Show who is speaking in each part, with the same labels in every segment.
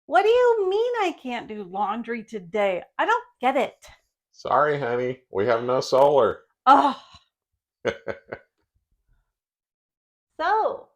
Speaker 1: What do you mean I can't do laundry today? I don't get it.
Speaker 2: Sorry, honey, we have no solar.
Speaker 1: Oh, so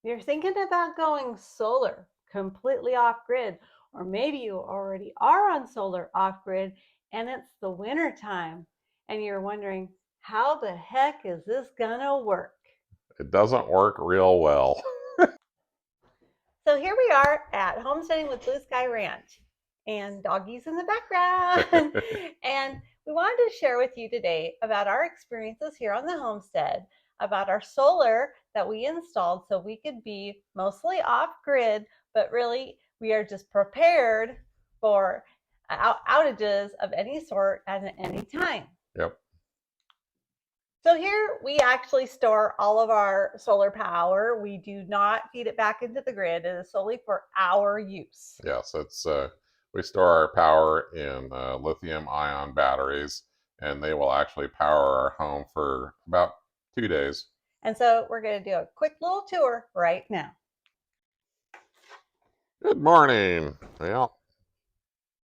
Speaker 1: you're thinking about going solar completely off grid, or maybe you already are on solar off grid and it's the winter time and you're wondering, how the heck is this gonna work?
Speaker 2: It doesn't work real well.
Speaker 1: So here we are at homesteading with Blue Sky Ranch and doggies in the background. And we wanted to share with you today about our experiences here on the homestead, about our solar that we installed so we could be mostly off grid, but really we are just prepared for outages of any sort at any time.
Speaker 2: Yep.
Speaker 1: So here we actually store all of our solar power. We do not feed it back into the grid. It is solely for our use.
Speaker 2: Yes, it's we store our power in lithium ion batteries, and they will actually power our home for about 2 days.
Speaker 1: And so we're going to do a quick little tour right now.
Speaker 2: Good morning. Well,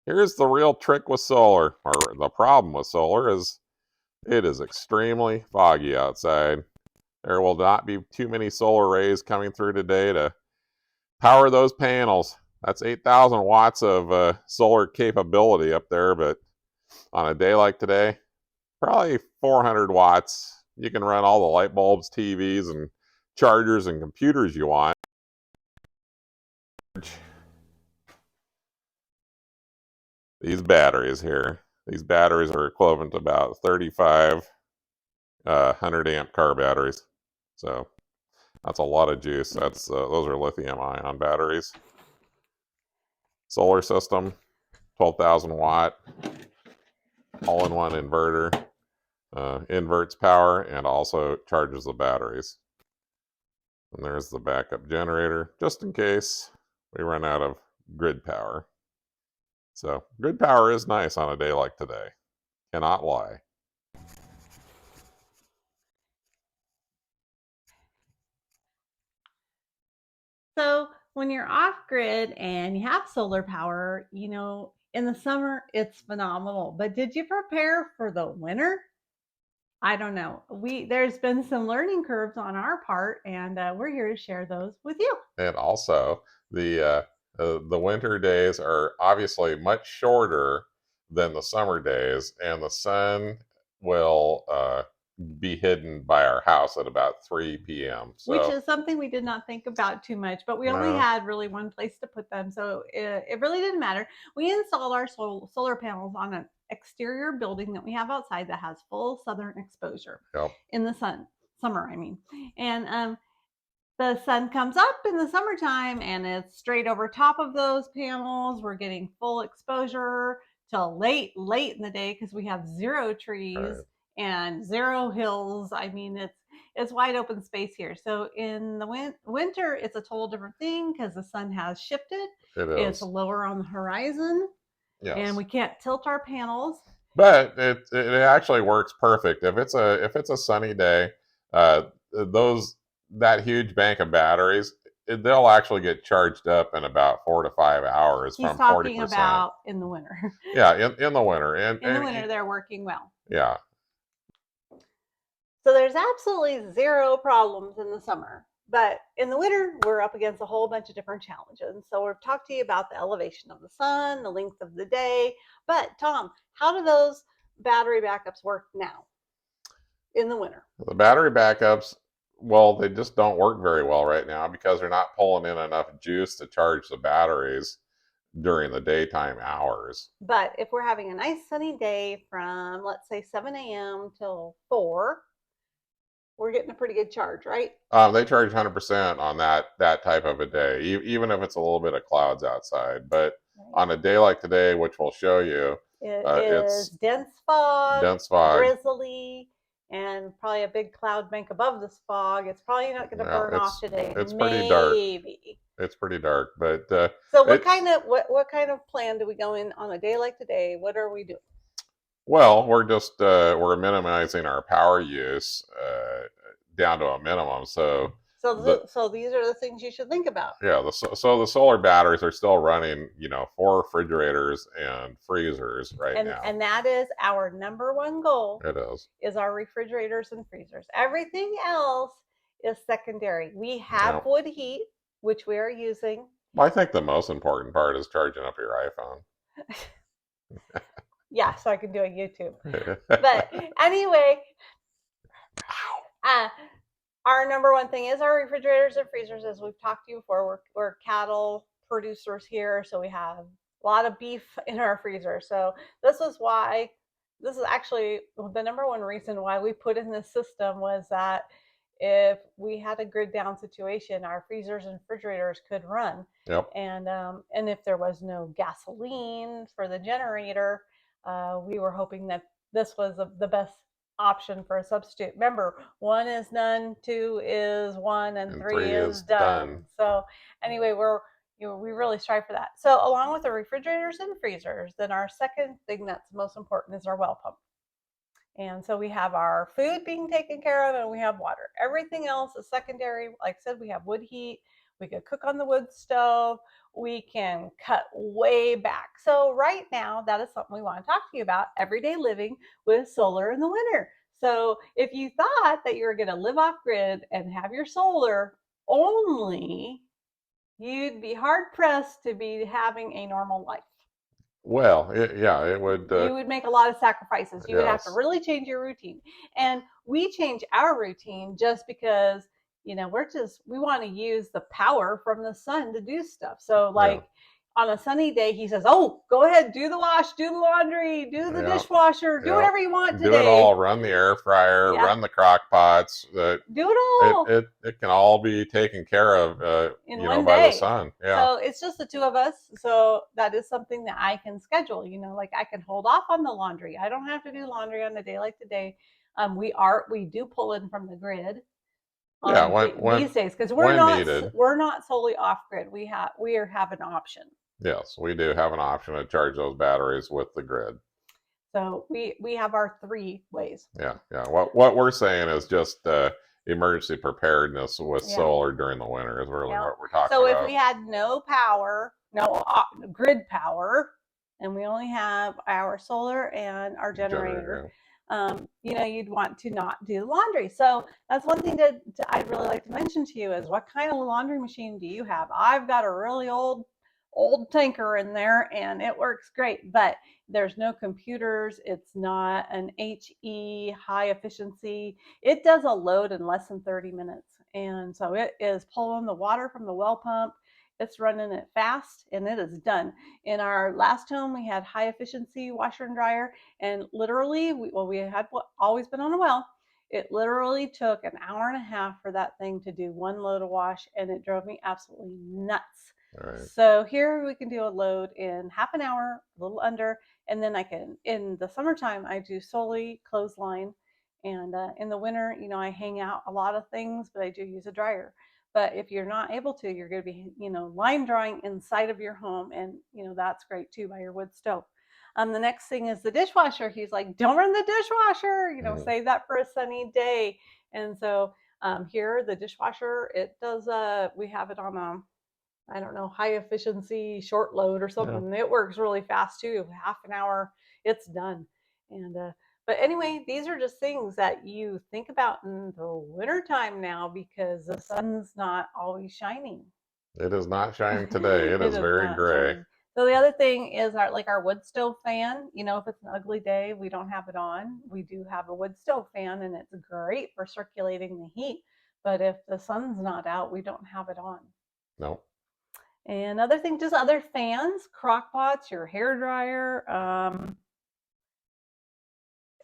Speaker 2: here's the real trick with solar, or the problem with solar is it is extremely foggy outside. There will not be too many solar rays coming through today to power those panels. That's 8,000 watts of solar capability up there, but on a day like today, probably 400 watts. You can run all the light bulbs, TVs, and chargers and computers you want. These batteries here, these batteries are equivalent to about 35 100 amp car batteries. So that's a lot of juice. Those are lithium ion batteries. Solar system, 12,000 watt, all-in-one inverter. Inverts power and also charges the batteries. And there's the backup generator, just in case we run out of grid power. So grid power is nice on a day like today. Cannot lie.
Speaker 1: So when you're off grid and you have solar power, in the summer it's phenomenal. But did you prepare for the winter? I don't know. There's been some learning curves on our part, and we're here to share those with you.
Speaker 2: And also, the winter days are obviously much shorter than the summer days, and the sun will be hidden by our house at about 3 p.m.
Speaker 1: Which
Speaker 2: So
Speaker 1: is something we did not think about too much, but we only
Speaker 2: no,
Speaker 1: had really one place to put them, so it really didn't matter. We installed our solar panels on an exterior building that we have outside that has full southern exposure
Speaker 2: yep,
Speaker 1: in the summer, I mean. And the sun comes up in the summertime and it's straight over top of those panels. We're getting full exposure till late in the day because we have zero trees
Speaker 2: right.
Speaker 1: and zero hills. I mean, it's wide open space here. So in the winter, it's a total different thing because the sun has shifted.
Speaker 2: It
Speaker 1: It's
Speaker 2: is.
Speaker 1: lower on the horizon, and
Speaker 2: Yes.
Speaker 1: we can't tilt our panels.
Speaker 2: But it actually works perfect. If it's a sunny day, those that huge bank of batteries, they'll actually get charged up in about 4 to 5 hours
Speaker 1: He's
Speaker 2: from
Speaker 1: talking
Speaker 2: 40%.
Speaker 1: about in the winter.
Speaker 2: Yeah, in the winter, and
Speaker 1: In the winter, they're working well.
Speaker 2: yeah,
Speaker 1: So there's absolutely zero problems in the summer. But in the winter, we're up against a whole bunch of different challenges. So we've talked to you about the elevation of the sun, the length of the day. But Tom, how do those battery backups work now in the winter?
Speaker 2: the battery backups, well, they just don't work very well right now because they're not pulling in enough juice to charge the batteries during the daytime hours.
Speaker 1: But if we're having a nice sunny day from, let's say, 7 a.m. till 4, we're getting a pretty good charge, right?
Speaker 2: They charge 100% on that type of a day, even if it's a little bit of clouds outside. But
Speaker 1: Right.
Speaker 2: on a day like today, which we'll show you,
Speaker 1: It is
Speaker 2: it's
Speaker 1: dense fog,
Speaker 2: dense fog.
Speaker 1: drizzly, and probably a big cloud bank above this fog. It's probably not going to
Speaker 2: Yeah,
Speaker 1: burn off today.
Speaker 2: it's pretty dark.
Speaker 1: Maybe.
Speaker 2: It's pretty dark, but
Speaker 1: So
Speaker 2: it's
Speaker 1: what kind of plan do we go in on a day like today? What are we doing?
Speaker 2: well, we're minimizing our power use down to a minimum. So the
Speaker 1: So these are the things you should think about.
Speaker 2: yeah, so the solar batteries are still running, 4 refrigerators and freezers right now.
Speaker 1: And that is our number one goal,
Speaker 2: It is.
Speaker 1: is our refrigerators and freezers. Everything else is secondary. We have
Speaker 2: Yeah.
Speaker 1: wood heat, which we are using.
Speaker 2: Well, I think the most important part is charging up your iPhone.
Speaker 1: Yeah, so I can do a YouTube. But anyway, uh, our number one thing is our refrigerators and freezers. As we've talked to you before, we're cattle producers here, so we have a lot of beef in our freezer. So this is actually the number one reason why we put in this system, was that if we had a grid down situation, our freezers and refrigerators could run.
Speaker 2: Yep.
Speaker 1: And if there was no gasoline for the generator, we were hoping that this was the best option for a substitute. Remember, one is none, two is one, and
Speaker 2: And
Speaker 1: three
Speaker 2: 3
Speaker 1: is
Speaker 2: is
Speaker 1: done.
Speaker 2: done.
Speaker 1: So anyway, we really strive for that. So along with the refrigerators and freezers, then our second thing that's most important is our well pump. And so we have our food being taken care of, and we have water. Everything else is secondary. Like I said, we have wood heat. We could cook on the wood stove. We can cut way back. So right now, that is something we want to talk to you about: everyday living with solar in the winter. So if you thought that you were going to live off grid and have your solar only, you'd be hard pressed to be having a normal life.
Speaker 2: Well, yeah, it would.
Speaker 1: You would make a lot of sacrifices. You would have to
Speaker 2: Yes.
Speaker 1: really change your routine. And we change our routine just because, we want to use the power from the sun to do stuff. So,
Speaker 2: Yeah.
Speaker 1: like, on a sunny day, he says, "Oh, go ahead, do the wash, do the laundry, do the
Speaker 2: Yeah.
Speaker 1: dishwasher, do
Speaker 2: Yeah.
Speaker 1: whatever you want
Speaker 2: Do it all.
Speaker 1: today."
Speaker 2: Run the air fryer.
Speaker 1: Yeah,
Speaker 2: Run the crock pots. That
Speaker 1: do it
Speaker 2: it,
Speaker 1: all
Speaker 2: it it can all be taken care of.
Speaker 1: in one
Speaker 2: By the
Speaker 1: day.
Speaker 2: sun. Yeah.
Speaker 1: So it's just the two of us. So that is something that I can schedule. Like I can hold off on the laundry. I don't have to do laundry on a day like today. We do pull in from the grid
Speaker 2: Yeah.
Speaker 1: on these days, because
Speaker 2: When needed.
Speaker 1: we're not solely off grid. Have an option.
Speaker 2: Yes, we do have an option to charge those batteries with the grid.
Speaker 1: So we have our three ways.
Speaker 2: Yeah, yeah. What we're saying is just emergency preparedness with
Speaker 1: Yeah.
Speaker 2: solar during the winter is really
Speaker 1: Yeah.
Speaker 2: what we're talking
Speaker 1: So if
Speaker 2: about.
Speaker 1: we had no power, no grid power, and we only have our solar and our generator,
Speaker 2: Generator.
Speaker 1: you'd want to not do laundry. So that's one thing that I'd really like to mention to you, is what kind of laundry machine do you have? I've got a really old tanker in there, and it works great, but there's no computers. It's not an HE high efficiency. It does a load in less than 30 minutes. And so it is pulling the water from the well pump. It's running it fast, and it is done. In our last home, we had high efficiency washer and dryer, and literally, we had always been on a well. It literally took an hour and a half for that thing to do one load of wash, and it drove me absolutely nuts.
Speaker 2: Right.
Speaker 1: So here we can do a load in half an hour, a little under, and then I can, in the summertime, I do solely clothesline. And in the winter, I hang out a lot of things, but I do use a dryer. But if you're not able to, you're going to be, line drawing inside of your home. And, that's great too, by your wood stove. The next thing is the dishwasher. He's like, don't run the dishwasher, save that for a sunny day. And so here, the dishwasher, it does, we have it on I don't know, high efficiency short load or something. Yeah. It works really fast too. Half an hour, it's done. And but anyway, these are just things that you think about in the wintertime now, because the sun's not always shining.
Speaker 2: It is not shining today. It
Speaker 1: It
Speaker 2: is
Speaker 1: is
Speaker 2: very
Speaker 1: not
Speaker 2: gray.
Speaker 1: shining. So the other thing is our wood stove fan. If it's an ugly day, we don't have it on. We do have a wood stove fan, and it's great for circulating the heat. But if the sun's not out, we don't have it on.
Speaker 2: No.
Speaker 1: And other things, just other fans, crock pots, your hair dryer,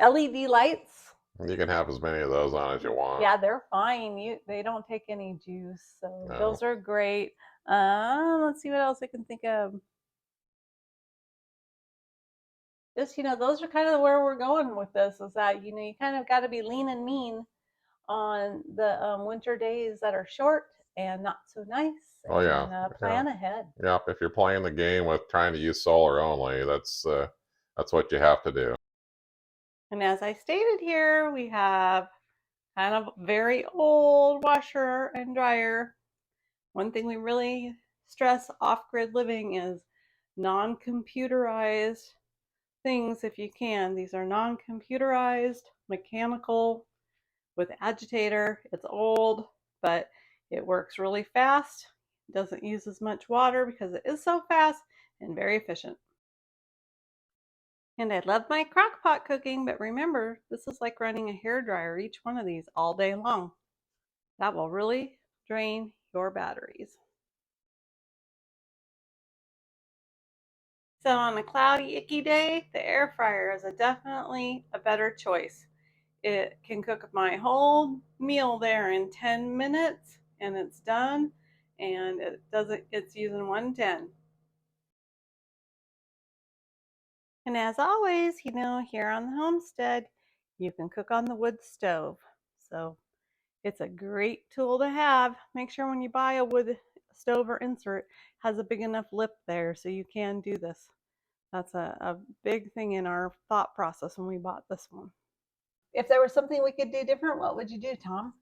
Speaker 1: LED lights.
Speaker 2: You can have as many of those on as you want.
Speaker 1: Yeah, they're fine. They don't take any juice, so
Speaker 2: No.
Speaker 1: those are great. Let's see what else I can think of. Just those are kind of where we're going with this. Is that you kind of got to be lean and mean on the winter days that are short and not so nice.
Speaker 2: Oh yeah.
Speaker 1: And plan ahead.
Speaker 2: Yeah. If you're playing the game with trying to use solar only, that's what you have to do.
Speaker 1: And as I stated here, we have kind of very old washer and dryer. One thing we really stress off-grid living is non-computerized things if you can. These are non-computerized, mechanical with agitator. It's old, but it works really fast. It doesn't use as much water because it is so fast and very efficient. And I love my crock pot cooking, but remember, this is like running a hair dryer, each one of these all day long. That will really drain your batteries. So on a cloudy, icky day, the air fryer is definitely a better choice. It can cook my whole meal there in 10 minutes and it's done, and it's using 110. And as always, here on the homestead, you can cook on the wood stove. So it's a great tool to have. Make sure when you buy a wood stove or insert, has a big enough lip there so you can do this. That's a big thing in our thought process when we bought this one. If there was something we could do different, what would you do, Tom?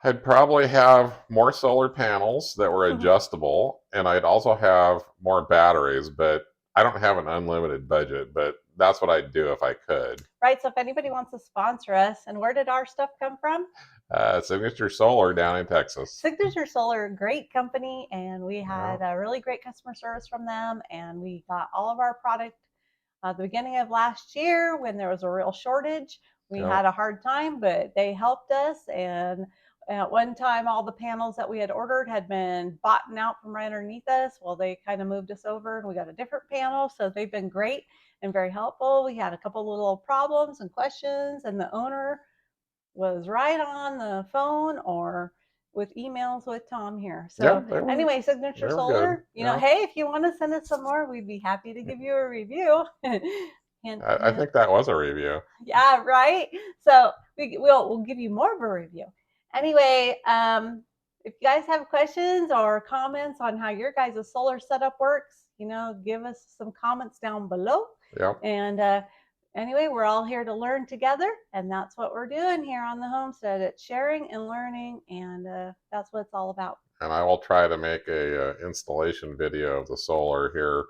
Speaker 2: I'd probably have more solar panels that were adjustable, and I'd also have more batteries, but I don't have an unlimited budget, but that's what I'd do if I could.
Speaker 1: Right, so if anybody wants to sponsor us, and where did our stuff come from?
Speaker 2: Signature Solar down in Texas.
Speaker 1: Signature Solar, great company, and we
Speaker 2: Yeah,
Speaker 1: had a really great customer service from them, and we got all of our product at the beginning of last year when there was a real shortage. We
Speaker 2: yeah.
Speaker 1: had a hard time, but they helped us. And at one time, all the panels that we had ordered had been bought out from right underneath us. Well, they kind of moved us over and we got a different panel. So they've been great and very helpful. We had a couple little problems and questions, and the owner was right on the phone or with emails with Tom here.
Speaker 2: Yeah,
Speaker 1: So anyway, Signature
Speaker 2: they were good.
Speaker 1: Solar,
Speaker 2: Yeah,
Speaker 1: hey, if you want to send us some more, we'd be happy to give you a review. Hint,
Speaker 2: I
Speaker 1: hint.
Speaker 2: think that was a review.
Speaker 1: Yeah, right. So we'll give you more of a review. Anyway, if you guys have questions or comments on how your guys' solar setup works, give us some comments down below.
Speaker 2: Yep.
Speaker 1: And anyway, we're all here to learn together, and that's what we're doing here on the homestead. It's sharing and learning, and that's what it's all about.
Speaker 2: And I will try to make a installation video of the solar here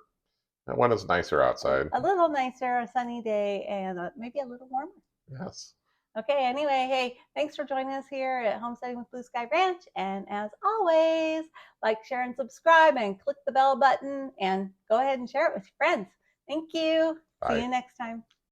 Speaker 2: when it's nicer outside.
Speaker 1: A little nicer, a sunny day, and maybe a little warmer.
Speaker 2: Yes.
Speaker 1: Okay, anyway, hey, thanks for joining us here at Homesteading with Blue Sky Ranch. And as always, like, share, and subscribe, and click the bell button, and go ahead and share it with your friends. Thank you. See
Speaker 2: Bye.
Speaker 1: you next time.